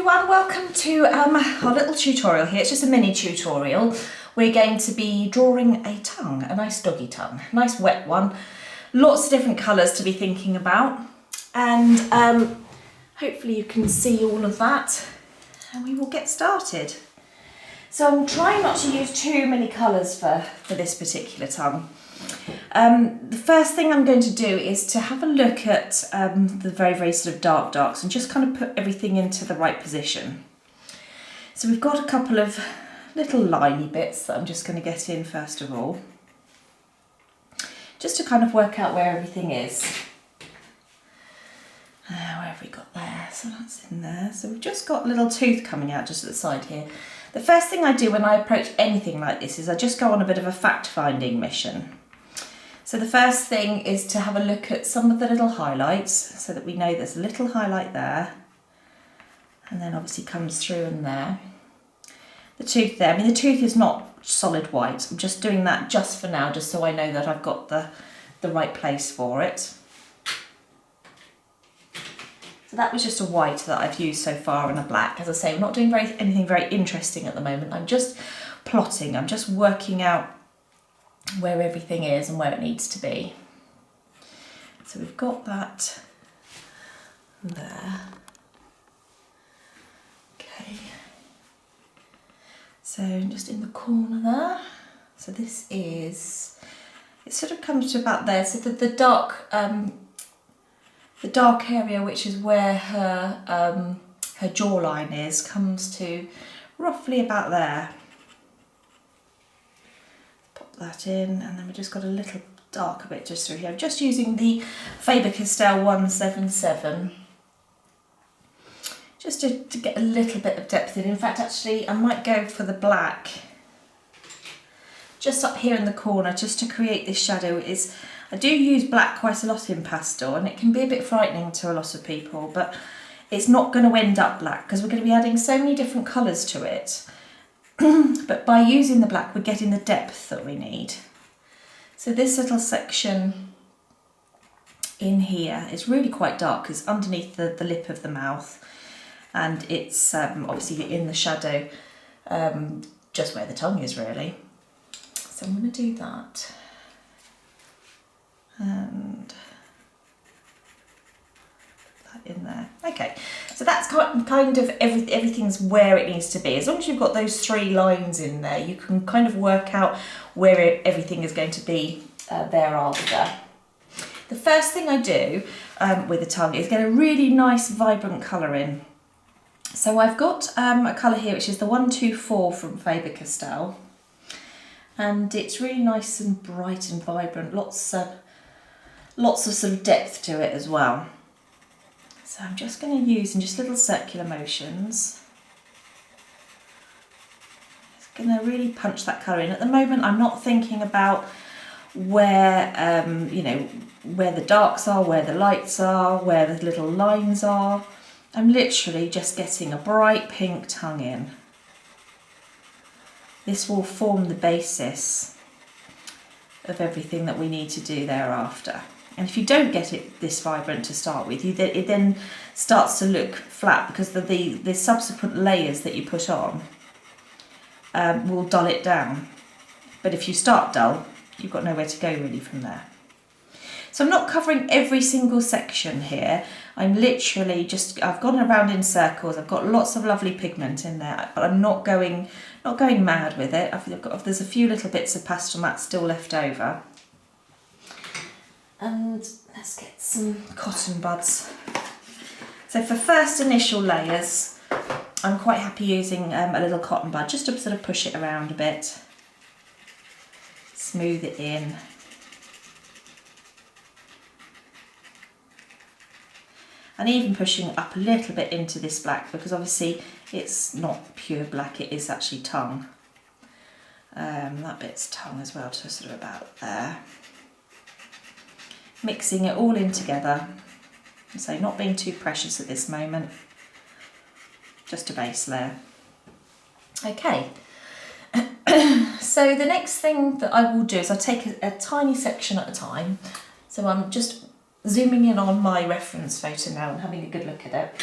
everyone, welcome to our little tutorial here. It's just a mini tutorial. We're going to be drawing a tongue, a nice doggy tongue, nice wet one. Lots of different colours to be thinking about, and hopefully you can see all of that, and we will get started. So I'm trying not to use too many colours for this particular tongue. The first thing I'm going to do is to have a look at the very sort of darks and just kind of put everything into the right position. So we've got a couple of little liney bits that I'm just going to get in first of all, just to kind of work out where everything is. Where have we got there? So that's in there. So we've just got a little tooth coming out just at the side here. The first thing I do when I approach anything like this is I just go on a bit of a fact-finding mission. So the first thing is to have a look at some of the little highlights so that we know there's a little highlight there, and then obviously comes through in there. The tooth there, I mean the tooth is not solid white, I'm just doing that just for now, just so I know that I've got the right place for it. So that was just a white that I've used so far and a black. As I say, I'm not doing anything very interesting at the moment, I'm just plotting, I'm just working out where everything is and where it needs to be. So we've got that there. Okay. So just in the corner there. So this is, it sort of comes to about there. So the dark area, which is where her jawline is, comes to roughly about there. That in, and then we've just got a little darker bit just through here. I'm just using the Faber Castell 177 just to get a little bit of depth in. In fact, actually I might go for the black just up here in the corner just to create this shadow. I do use black quite a lot in pastel, and it can be a bit frightening to a lot of people, but it's not going to end up black because we're going to be adding so many different colours to it. But by using the black, we're getting the depth that we need. So this little section in here is really quite dark because underneath the lip of the mouth, and it's obviously in the shadow, just where the tongue is really. So I'm going to do that. And in there. Okay, so that's kind of everything's where it needs to be. As long as you've got those three lines in there, you can kind of work out where everything is going to be thereafter. The first thing I do with the tongue is get a really nice vibrant colour in. So I've got a colour here which is the 124 from Faber Castell, and it's really nice and bright and vibrant, lots of sort of depth to it as well. So I'm just going to use in just little circular motions. Just going to really punch that colour in. At the moment I'm not thinking about where, you know, where the darks are, where the lights are, where the little lines are. I'm literally just getting a bright pink tongue in. This will form the basis of everything that we need to do thereafter. And if you don't get it this vibrant to start with, it then starts to look flat because the subsequent layers that you put on will dull it down. But if you start dull, you've got nowhere to go really from there. So I'm not covering every single section here. I'm literally I've gone around in circles. I've got lots of lovely pigment in there, but I'm not going mad with it. There's a few little bits of pastel matte still left over. And let's get some cotton buds. So for first initial layers, I'm quite happy using a little cotton bud just to sort of push it around a bit, smooth it in. And even pushing up a little bit into this black, because obviously it's not pure black, it is actually tongue. That bit's tongue as well, to sort of about there. Mixing it all in together, so not being too precious at this moment, just a base layer. Okay, so the next thing that I will do is I'll take a tiny section at a time. So I'm just zooming in on my reference photo now and having a good look at it.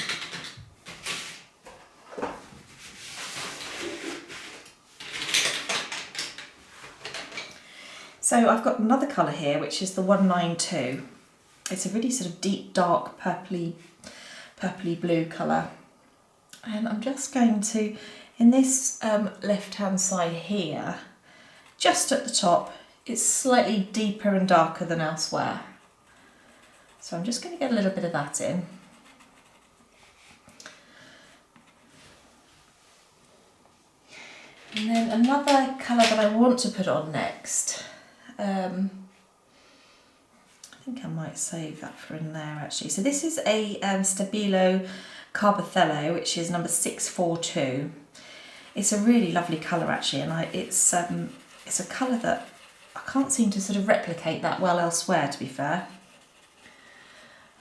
So I've got another colour here, which is the 192. It's a really sort of deep, dark, purpley blue colour. And I'm just going to, in this left-hand side here, just at the top, it's slightly deeper and darker than elsewhere. So I'm just going to get a little bit of that in. And then another colour that I want to put on next, I think I might save that for in there actually. So this is a Stabilo Carbothello, which is number 642. It's a really lovely colour actually, and it's a colour that I can't seem to sort of replicate that well elsewhere, to be fair.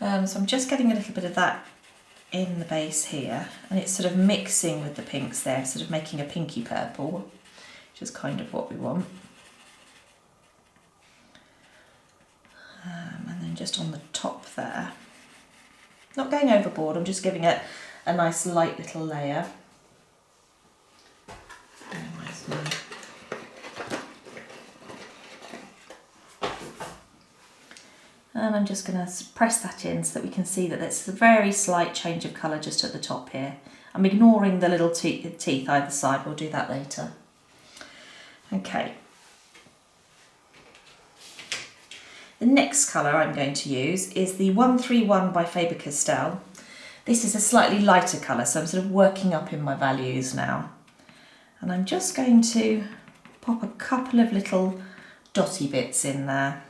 So I'm just getting a little bit of that in the base here, and it's sort of mixing with the pinks there, sort of making a pinky purple, which is kind of what we want. And then just on the top there, not going overboard, I'm just giving it a nice light little layer. And I'm just going to press that in so that we can see that there's a very slight change of colour just at the top here. I'm ignoring the little teeth either side, we'll do that later. Okay. The next colour I'm going to use is the 131 by Faber Castell. This is a slightly lighter colour, so I'm sort of working up in my values now. And I'm just going to pop a couple of little dotty bits in there.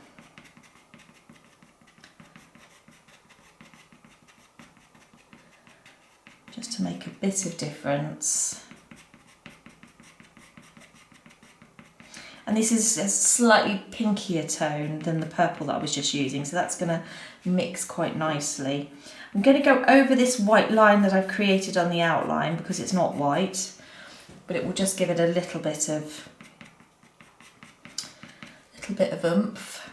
Just to make a bit of difference. And this is a slightly pinkier tone than the purple that I was just using, so that's going to mix quite nicely. I'm going to go over this white line that I've created on the outline because it's not white, but it will just give it a little bit of oomph.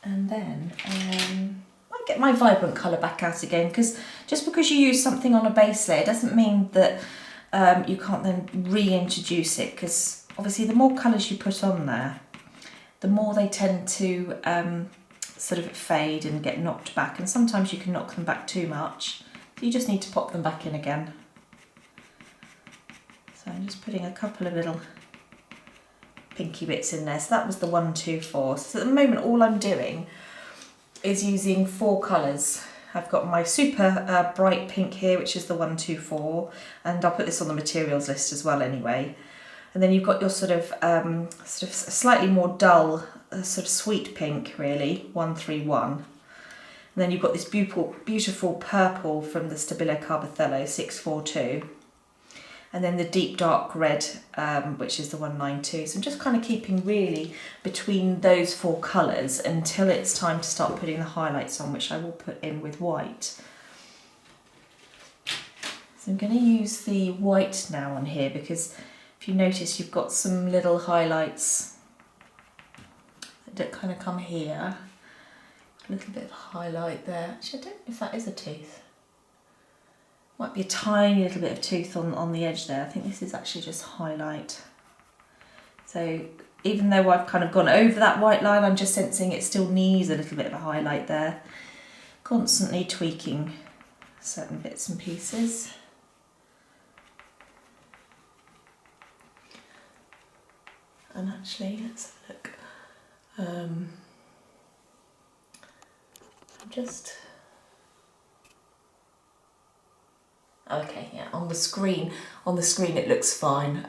And then I get my vibrant colour back out again, because just because you use something on a base layer doesn't mean that you can't then reintroduce it, because obviously the more colours you put on there, the more they tend to sort of fade and get knocked back, and sometimes you can knock them back too much, so you just need to pop them back in again. So I'm just putting a couple of little pinky bits in there. So that was the 124. So at the moment all I'm doing is using 4 colours. I've got my super bright pink here, which is the 124, and I'll put this on the materials list as well anyway. And then you've got your sort of slightly more dull, sort of sweet pink really, 131. And then you've got this beautiful purple from the Stabilo Carbothello, 642. And then the deep dark red, which is the 192. So I'm just kind of keeping really between those 4 colours until it's time to start putting the highlights on, which I will put in with white. So I'm going to use the white now on here, because if you notice you've got some little highlights that kind of come here. A little bit of highlight there. Actually, I don't know if that is a tooth. Might be a tiny little bit of tooth on the edge there. I think this is actually just highlight. So even though I've kind of gone over that white line, I'm just sensing it still needs a little bit of a highlight there. Constantly tweaking certain bits and pieces. And actually, let's have a look. I'm just... Okay, yeah, on the screen it looks fine.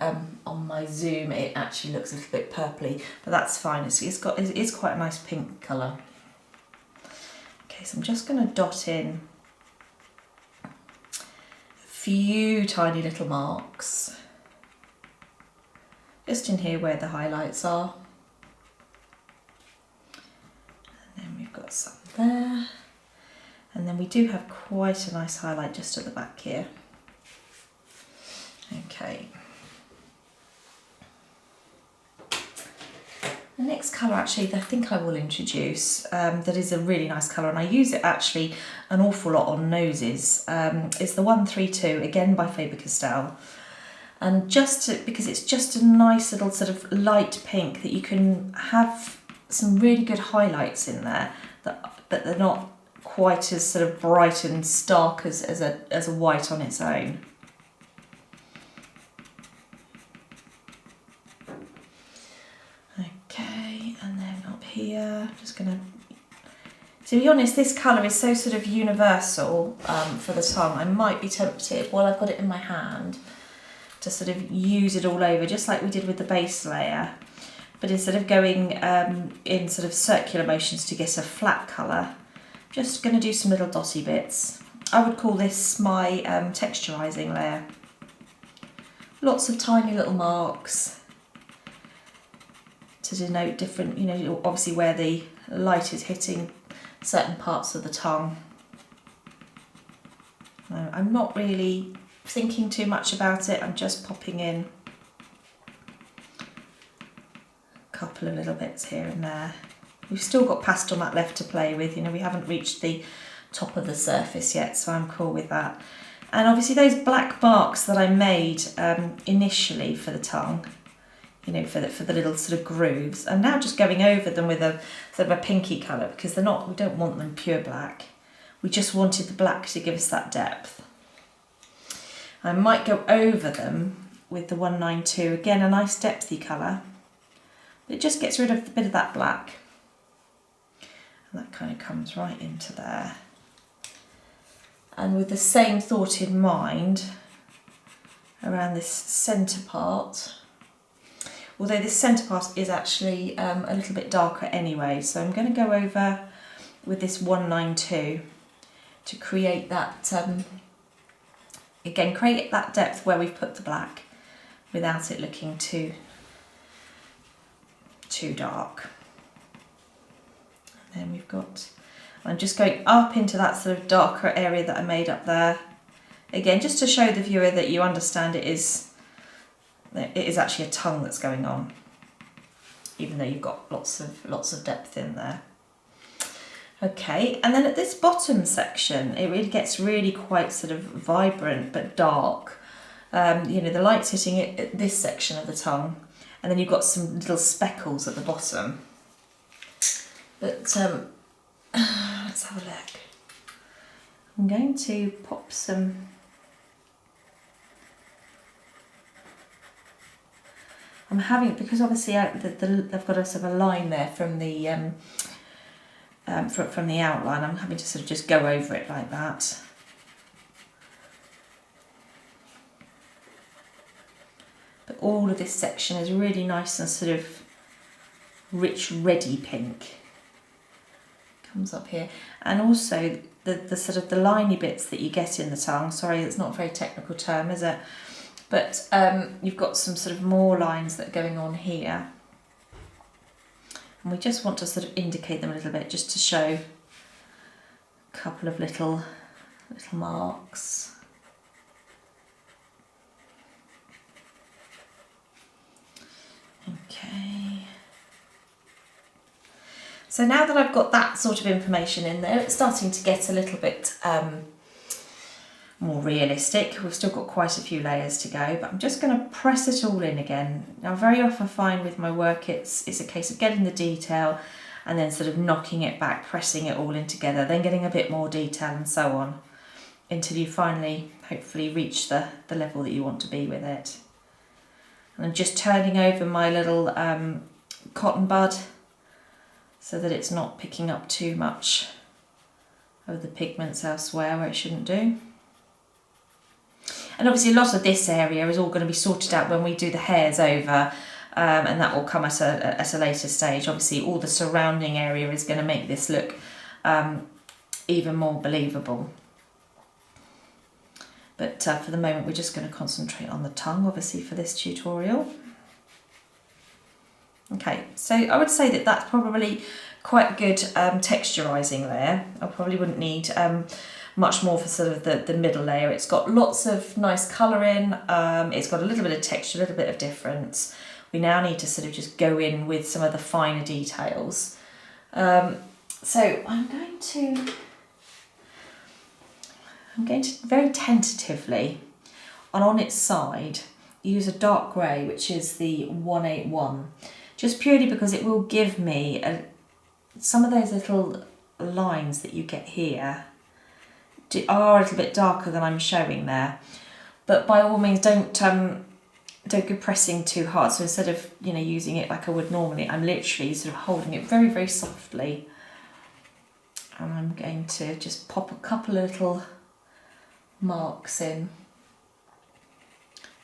On my zoom it actually looks a little bit purpley, but that's fine. It is quite a nice pink colour. Okay, so I'm just going to dot in a few tiny little marks, just in here where the highlights are. And then we've got some there. And then we do have quite a nice highlight just at the back here. Okay. The next colour actually that I think I will introduce, that is a really nice colour, and I use it actually an awful lot on noses, is the 132, again by Faber Castell. And because it's just a nice little sort of light pink, that you can have some really good highlights in there, but they're not quite as sort of bright and stark as a white on its own. Okay, and then up here, I'm just gonna, to be honest, this colour is so sort of universal for the tongue. I might be tempted, while I've got it in my hand, to sort of use it all over, just like we did with the base layer. But instead of going in sort of circular motions to get a flat colour, just going to do some little dotty bits. I would call this my texturising layer. Lots of tiny little marks to denote different, you know, obviously where the light is hitting certain parts of the tongue. I'm not really thinking too much about it, I'm just popping in a couple of little bits here and there. We've still got pastel matte left to play with, you know, we haven't reached the top of the surface yet, so I'm cool with that. And obviously those black marks that I made initially for the tongue, you know, for the little sort of grooves, I'm now just going over them with a sort of a pinky colour, because they're not, we don't want them pure black. We just wanted the black to give us that depth. I might go over them with the 192, again a nice depthy colour. It just gets rid of a bit of that black. And that kind of comes right into there. And with the same thought in mind, around this centre part, although this centre part is actually a little bit darker anyway, so I'm going to go over with this 192 to create that, again, create that depth where we've put the black without it looking too dark. And then we've got, I'm just going up into that sort of darker area that I made up there. Again, just to show the viewer that you understand it is actually a tongue that's going on, even though you've got lots of depth in there. Okay, and then at this bottom section, it really gets really quite sort of vibrant but dark. You know, the light's hitting it at this section of the tongue, and then you've got some little speckles at the bottom. But let's have a look. I'm going to pop some. I'm having, because obviously I've got a sort of a line there from the outline. I'm having to sort of just go over it like that. But all of this section is really nice and sort of rich reddy pink. Comes up here, and also the sort of the liney bits that you get in the tongue. Sorry, it's not a very technical term, is it? But you've got some sort of more lines that are going on here. And we just want to sort of indicate them a little bit, just to show a couple of little marks. Okay. So now that I've got that sort of information in there, it's starting to get a little bit more realistic. We've still got quite a few layers to go, but I'm just going to press it all in again. Now, very often find with my work, it's a case of getting the detail and then sort of knocking it back, pressing it all in together, then getting a bit more detail and so on, until you finally, hopefully, reach the level that you want to be with it. And I'm just turning over my little cotton bud so that it's not picking up too much of the pigments elsewhere where it shouldn't do. And obviously a lot of this area is all going to be sorted out when we do the hairs over, and that will come at a later stage. Obviously all the surrounding area is going to make this look even more believable. But for the moment we're just going to concentrate on the tongue, obviously, for this tutorial. Okay, so I would say that that's probably quite a good texturising layer. I probably wouldn't need much more for sort of the middle layer. It's got lots of nice colour in, it's got a little bit of texture, a little bit of difference. We now need to sort of just go in with some of the finer details. So I'm going to very tentatively, and on its side, use a dark grey, which is the 181, just purely because it will give me some of those little lines that you get here are a little bit darker than I'm showing there. But by all means, don't go pressing too hard. So instead of, you know, using it like I would normally, I'm literally sort of holding it very, very softly. And I'm going to just pop a couple of little marks in,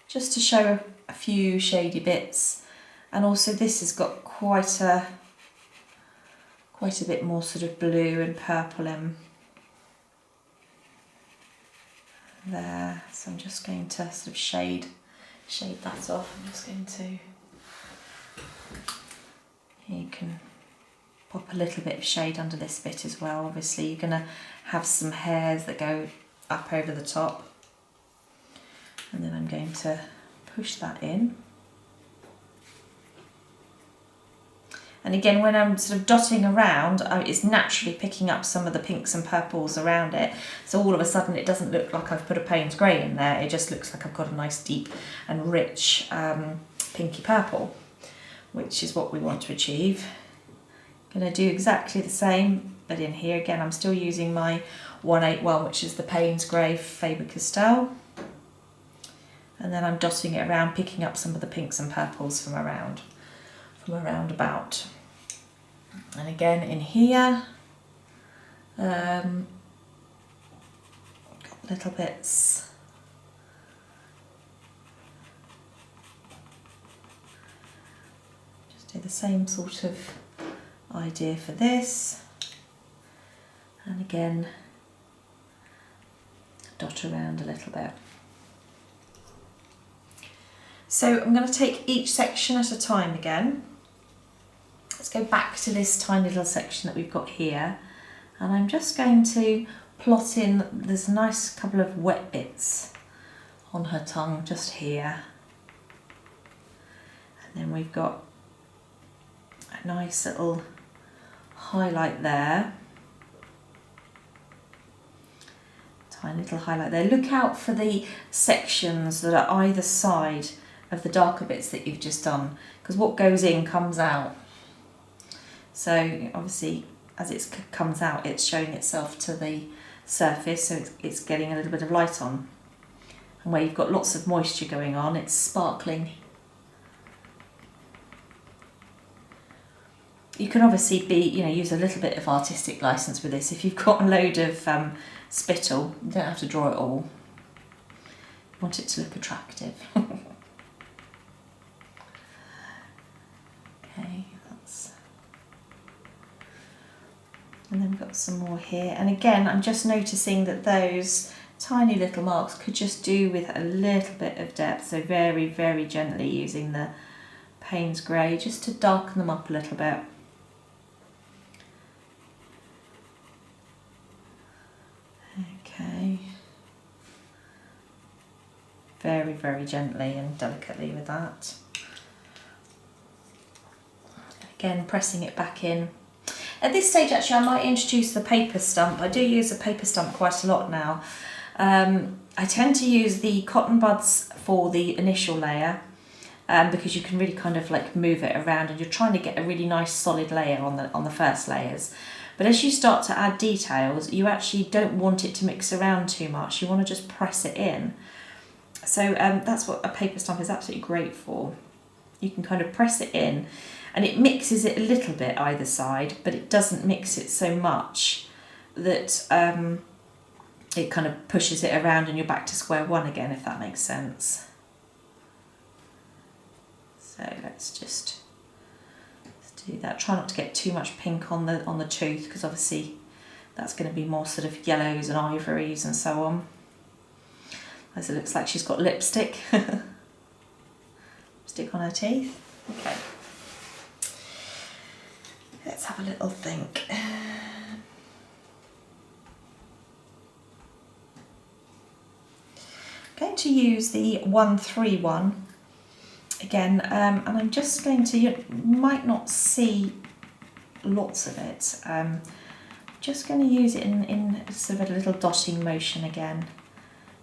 just to show a few shady bits. And also this has got quite a bit more sort of blue and purple in there. So I'm just going to sort of shade that off. I'm just going to, you can pop a little bit of shade under this bit as well. Obviously you're going to have some hairs that go up over the top, and then I'm going to push that in. And again, when I'm sort of dotting around, it's naturally picking up some of the pinks and purples around it. So all of a sudden it doesn't look like I've put a Paynes Grey in there, it just looks like I've got a nice deep and rich pinky purple, which is what we want to achieve. I'm going to do exactly the same, but in here again I'm still using my 181, which is the Paynes Grey Faber Castell. And then I'm dotting it around, picking up some of the pinks and purples from around about. And again in here, got little bits. Just do the same sort of idea for this. And again, dot around a little bit. So I'm going to take each section at a time again. Let's go back to this tiny little section that we've got here, and I'm just going to plot in this nice couple of wet bits on her tongue just here, and then we've got a nice little highlight there, tiny little highlight there. Look out for the sections that are either side of the darker bits that you've just done, because what goes in comes out. So obviously as it comes out, it's showing itself to the surface, so it's getting a little bit of light on. And where you've got lots of moisture going on, it's sparkling. You can obviously use a little bit of artistic license with this. If you've got a load of spittle, you don't have to draw it all. You want it to look attractive. Okay, and then we've got some more here. And again, I'm just noticing that those tiny little marks could just do with a little bit of depth. So very, very gently using the Paynes Grey just to darken them up a little bit. Okay. Very, very gently and delicately with that. Again, pressing it back in. At this stage, actually, I might introduce the paper stump. I do use a paper stump quite a lot now. I tend to use the cotton buds for the initial layer because you can really kind of like move it around, and you're trying to get a really nice solid layer on the first layers. But as you start to add details, you actually don't want it to mix around too much. You want to just press it in. So that's what a paper stump is absolutely great for. You can kind of press it in, and it mixes it a little bit either side, but it doesn't mix it so much that it kind of pushes it around and you're back to square one again, if that makes sense. So let's do that. Try not to get too much pink on the tooth, because obviously that's going to be more sort of yellows and ivories and so on. As it looks like she's got lipstick. Lipstick on her teeth. Okay. Let's have a little think. I'm going to use the 131 again, and I'm just going to, you might not see lots of it, just going to use it in sort of a little dotting motion again,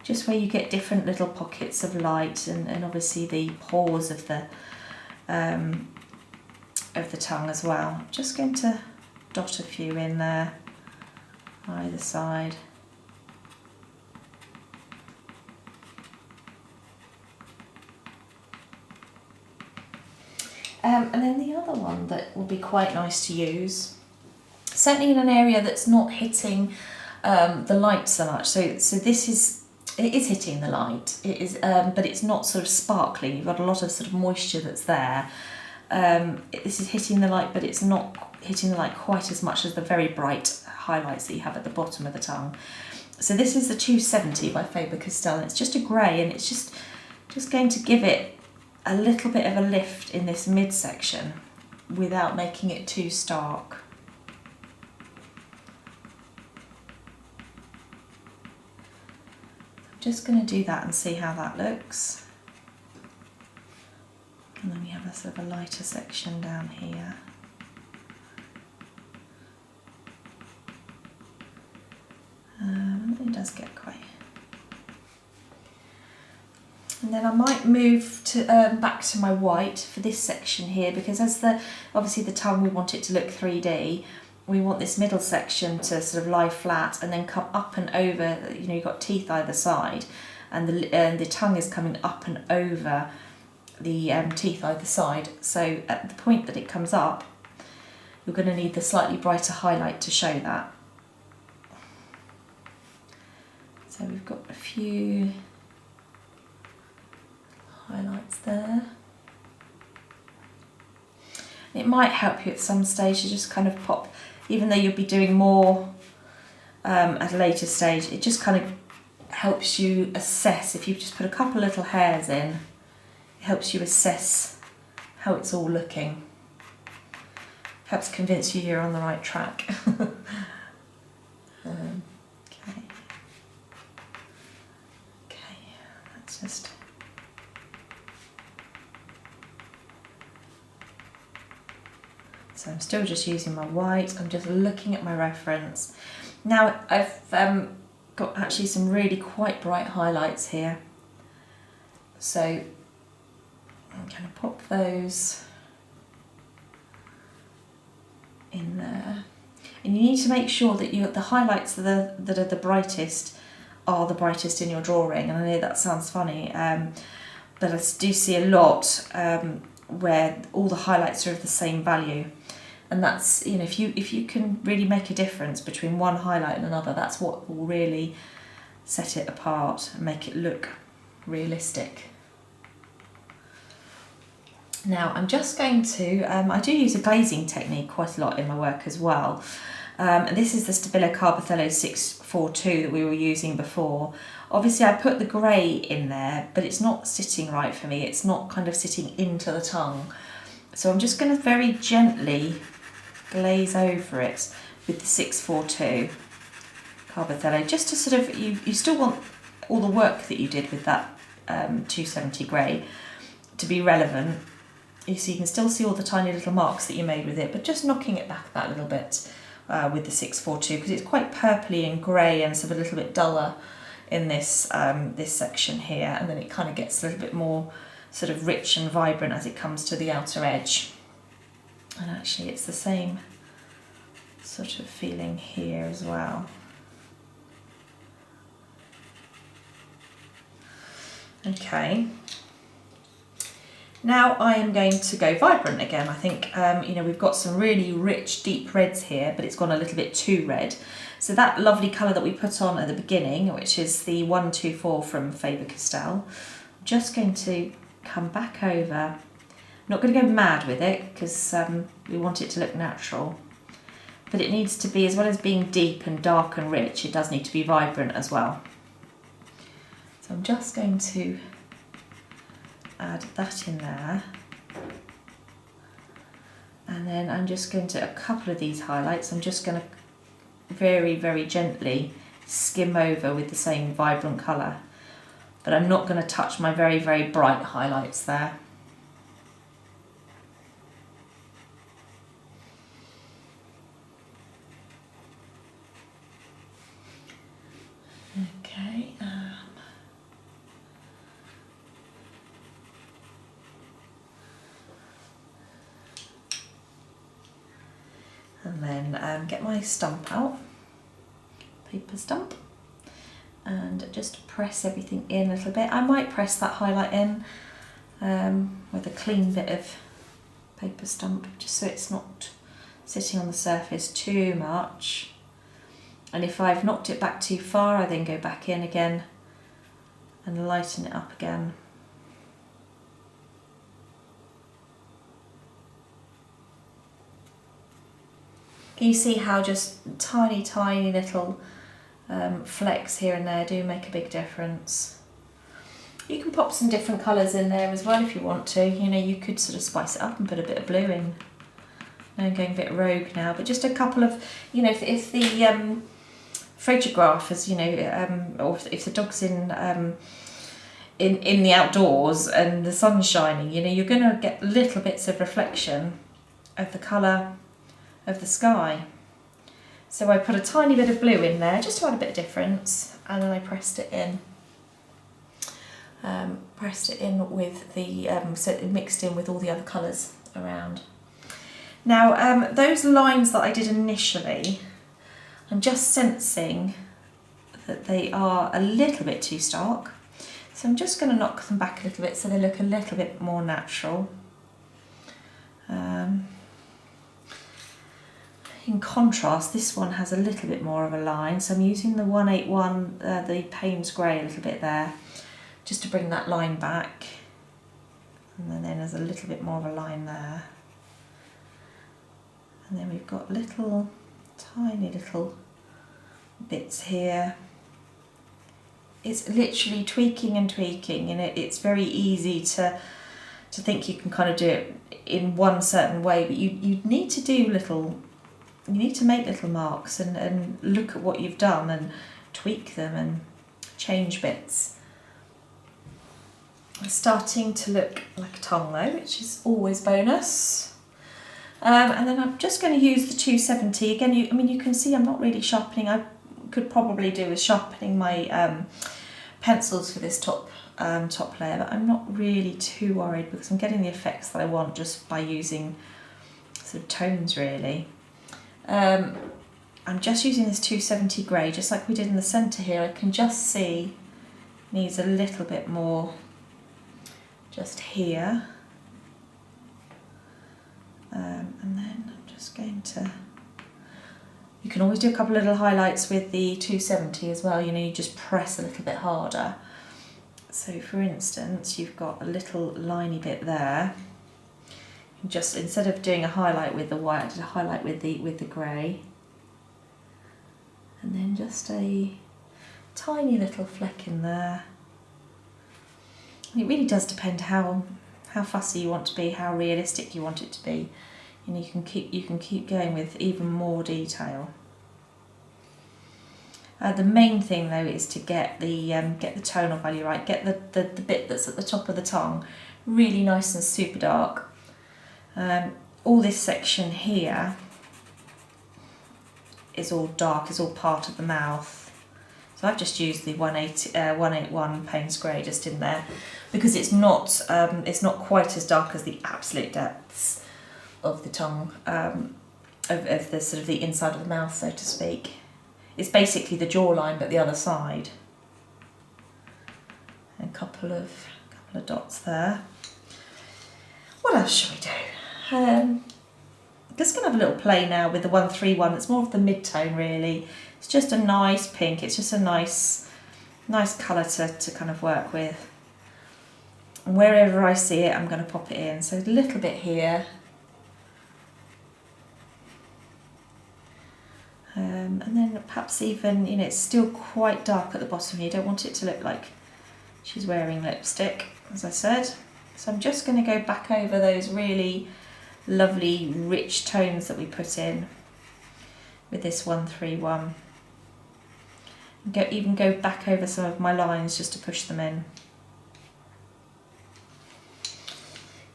just where you get different little pockets of light, and obviously the pores of the tongue as well. I'm just going to dot a few in there, either side. And then the other one that will be quite nice to use, certainly in an area that's not hitting the light so much. So this is, it is hitting the light, it is, but it's not sort of sparkly. You've got a lot of sort of moisture that's there. This is hitting the light, but it's not hitting the light quite as much as the very bright highlights that you have at the bottom of the tongue. So this is the 270 by Faber Castell, and it's just a grey, and it's just going to give it a little bit of a lift in this midsection without making it too stark. I'm just going to do that and see how that looks. And then we have a sort of a lighter section down here. It does get quite. And then I might move to back to my white for this section here, because as obviously the tongue, we want it to look 3D. We want this middle section to sort of lie flat and then come up and over. You know, you've got teeth either side, and the tongue is coming up and over the teeth either side. So at the point that it comes up, you're going to need the slightly brighter highlight to show that. So we've got a few highlights there. It might help you at some stage to just kind of pop, even though you'll be doing more at a later stage, it just kind of helps you assess. If you just put a couple of little hairs in, it helps you assess how it's all looking. Helps convince you you're on the right track. Okay, let's just. So I'm still just using my white, I'm just looking at my reference. Now I've got actually some really quite bright highlights here. So I'm going to pop those in there. And you need to make sure that the highlights that are the brightest are the brightest in your drawing. And I know that sounds funny, but I do see a lot where all the highlights are of the same value. And that's, you know, if you can really make a difference between one highlight and another, that's what will really set it apart and make it look realistic. Now I'm just going to, I do use a glazing technique quite a lot in my work as well. This is the Stabilo Carbothellos 642 that we were using before. Obviously I put the grey in there, but it's not sitting right for me. It's not kind of sitting into the tongue. So I'm just going to very gently glaze over it with the 642 Carbothello, just to sort of, you still want all the work that you did with that 270 grey to be relevant. You can still see all the tiny little marks that you made with it, but just knocking it back that little bit with the 642, because it's quite purpley and grey and sort of a little bit duller in this this section here, and then it kind of gets a little bit more sort of rich and vibrant as it comes to the outer edge. And actually it's the same sort of feeling here as well. Okay. Now I am going to go vibrant again. I think, you know, we've got some really rich deep reds here, but it's gone a little bit too red. So that lovely colour that we put on at the beginning, which is the 124 from Faber Castell, I'm just going to come back over. I'm not going to go mad with it because we want it to look natural, but it needs to be, as well as being deep and dark and rich, it does need to be vibrant as well. So I'm just going to add that in there, and then I'm just going to, a couple of these highlights, I'm just going to very, very gently skim over with the same vibrant colour, but I'm not going to touch my very, very bright highlights there. Okay, And then get my stump out, paper stump, and just press everything in a little bit. I might press that highlight in with a clean bit of paper stump, just so it's not sitting on the surface too much. And if I've knocked it back too far, I then go back in again and lighten it up again. Can you see how just tiny little flecks here and there do make a big difference? You can pop some different colours in there as well if you want to. You know, you could sort of spice it up and put a bit of blue in. I'm going a bit rogue now, but just a couple of, you know, if the photograph is, you know, or if the dog's in the outdoors and the sun's shining, you know, you're going to get little bits of reflection of the colour of the sky. So I put a tiny bit of blue in there just to add a bit of difference, and then I pressed it in. With the so it mixed in with all the other colours around. Now those lines that I did initially, I'm just sensing that they are a little bit too stark, so I'm just going to knock them back a little bit so they look a little bit more natural. In contrast, this one has a little bit more of a line, so I'm using the 181, the Paynes Grey a little bit there, just to bring that line back. And then there's a little bit more of a line there. And then we've got little, tiny little bits here. It's literally tweaking and tweaking, and it's very easy to think you can kind of do it in one certain way, but you need to do little, you need to make little marks and look at what you've done and tweak them and change bits. It's starting to look like a tongue though, which is always bonus. And then I'm just going to use the 270 again. You can see I'm not really sharpening. I could probably do with sharpening my pencils for this top layer, but I'm not really too worried because I'm getting the effects that I want just by using sort of tones really. I'm just using this 270 grey, just like we did in the centre here. I can just see needs a little bit more just here. And then I'm just going to, you can always do a couple of little highlights with the 270 as well, you know, you just press a little bit harder. So for instance, you've got a little liney bit there. Just instead of doing a highlight with the white, I did a highlight with the grey. And then just a tiny little fleck in there. And it really does depend how fussy you want to be, how realistic you want it to be. You know, you can keep going with even more detail. The main thing though is to get the tonal value right. Get the bit that's at the top of the tongue really nice and super dark. All this section here is all dark, is all part of the mouth. So I've just used the 181 Paynes Grey just in there because it's not quite as dark as the absolute depths of the tongue, of the sort of the inside of the mouth, so to speak. It's basically the jawline but the other side. A couple of dots there. What else shall we do? I'm just going to have a little play now with the 131. It's more of the mid-tone really. It's just a nice pink. It's just a nice colour to kind of work with. And wherever I see it, I'm going to pop it in. So a little bit here. And then perhaps even, you know, it's still quite dark at the bottom here. You don't want it to look like she's wearing lipstick, as I said. So I'm just going to go back over those really lovely rich tones that we put in with this 131. Even go back over some of my lines just to push them in.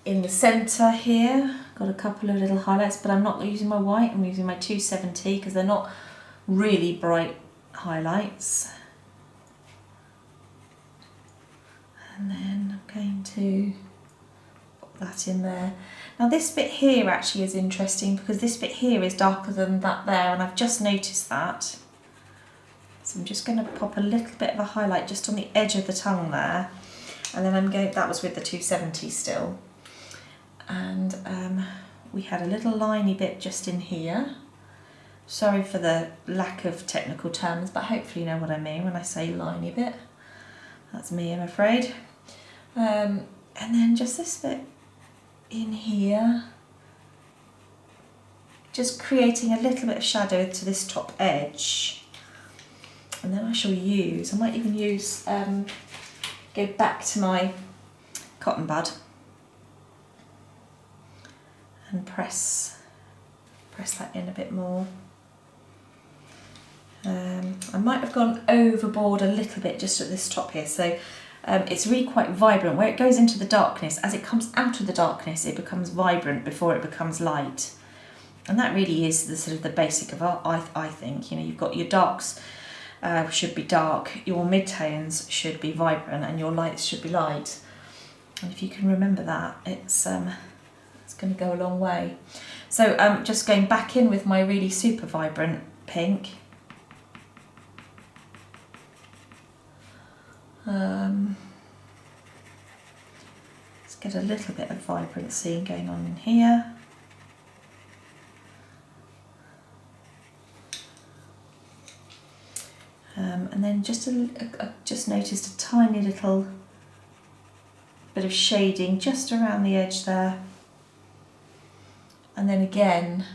In the centre here, got a couple of little highlights, but I'm not using my white, I'm using my 270 because they're not really bright highlights. And then I'm going to put that in there. Now this bit here actually is interesting because this bit here is darker than that there, and I've just noticed that. So I'm just going to pop a little bit of a highlight just on the edge of the tongue there, and then I'm going, that was with the 270 still, and we had a little liney bit just in here. Sorry for the lack of technical terms, but hopefully you know what I mean when I say liney bit. That's me, I'm afraid. And then just this bit in here, just creating a little bit of shadow to this top edge. And then I shall use, I might even use, go back to my cotton bud and press that in a bit more. I might have gone overboard a little bit just at this top here, so it's really quite vibrant. Where it goes into the darkness, as it comes out of the darkness, it becomes vibrant before it becomes light. And that really is the sort of the basic of art, I think. You know, you've got your darks should be dark, your mid-tones should be vibrant, and your lights should be light. And if you can remember that, it's going to go a long way. So just going back in with my really super vibrant pink. Let's get a little bit of vibrancy going on in here. And then just just noticed a tiny little bit of shading just around the edge there. And then again,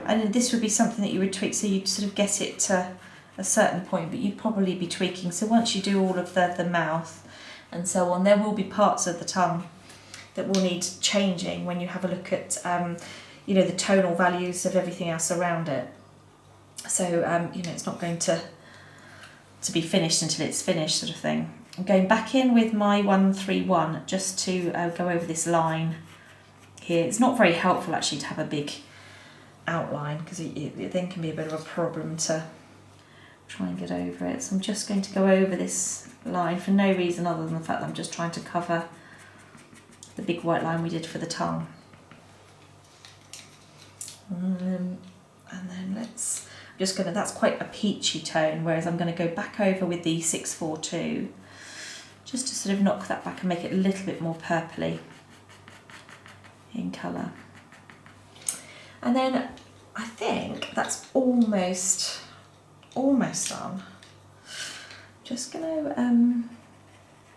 and this would be something that you would tweak, so you'd sort of get it to a certain point, but you'd probably be tweaking. So once you do all of the mouth and so on, there will be parts of the tongue that will need changing when you have a look at, you know, the tonal values of everything else around it. So, you know, it's not going to be finished until it's finished, sort of thing. I'm going back in with my 131 just to go over this line here. It's not very helpful actually to have a big outline because it then can be a bit of a problem to try and get over it. So I'm just going to go over this line for no reason other than the fact that I'm just trying to cover the big white line we did for the tongue. And then let's, I'm just going to, that's quite a peachy tone, whereas I'm going to go back over with the 642 just to sort of knock that back and make it a little bit more purpley in colour. And then I think that's almost done. Just going to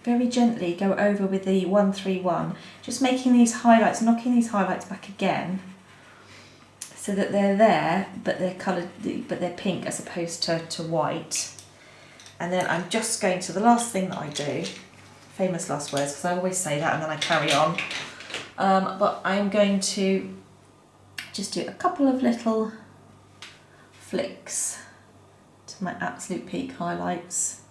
very gently go over with the 131, just making these highlights, knocking these highlights back again so that they're there, but they're coloured, but they're pink as opposed to white. And then I'm just going to, the last thing that I do, famous last words, because I always say that and then I carry on, but I'm going to just do a couple of little flicks to my absolute peak highlights.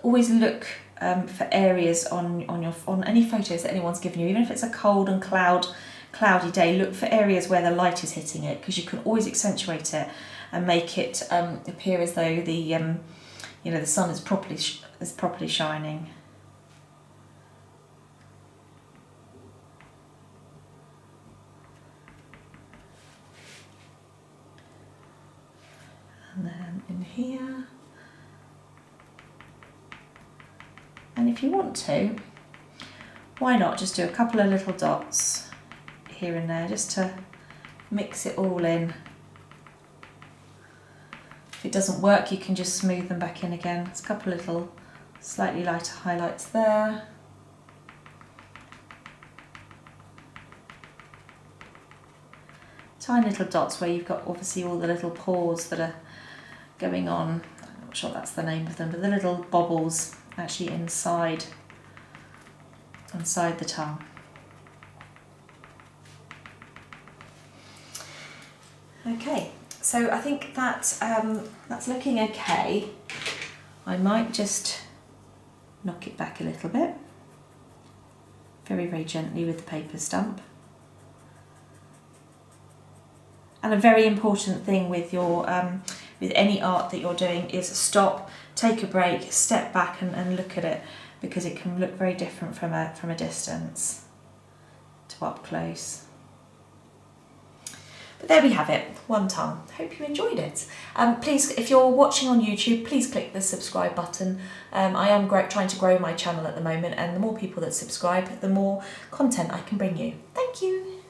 Always look for areas on any photos that anyone's given you, even if it's a cold and cloudy day, look for areas where the light is hitting it, because you can always accentuate it and make it appear as though the you know, the sun is properly shining. And then in here. And if you want to, why not just do a couple of little dots here and there just to mix it all in. If it doesn't work, you can just smooth them back in again. There's a couple of little slightly lighter highlights there. Tiny little dots where you've got obviously all the little pores that are going on. I'm not sure that's the name of them, but the little bobbles actually inside the tongue. Okay, so I think that's looking okay. I might just knock it back a little bit, very, very gently with the paper stump. And a very important thing with your with any art that you're doing is stop, take a break, step back and look at it, because it can look very different from a distance to up close. But there we have it, one tongue. Hope you enjoyed it. Please, if you're watching on YouTube, please click the subscribe button. I am trying to grow my channel at the moment, and the more people that subscribe, the more content I can bring you. Thank you.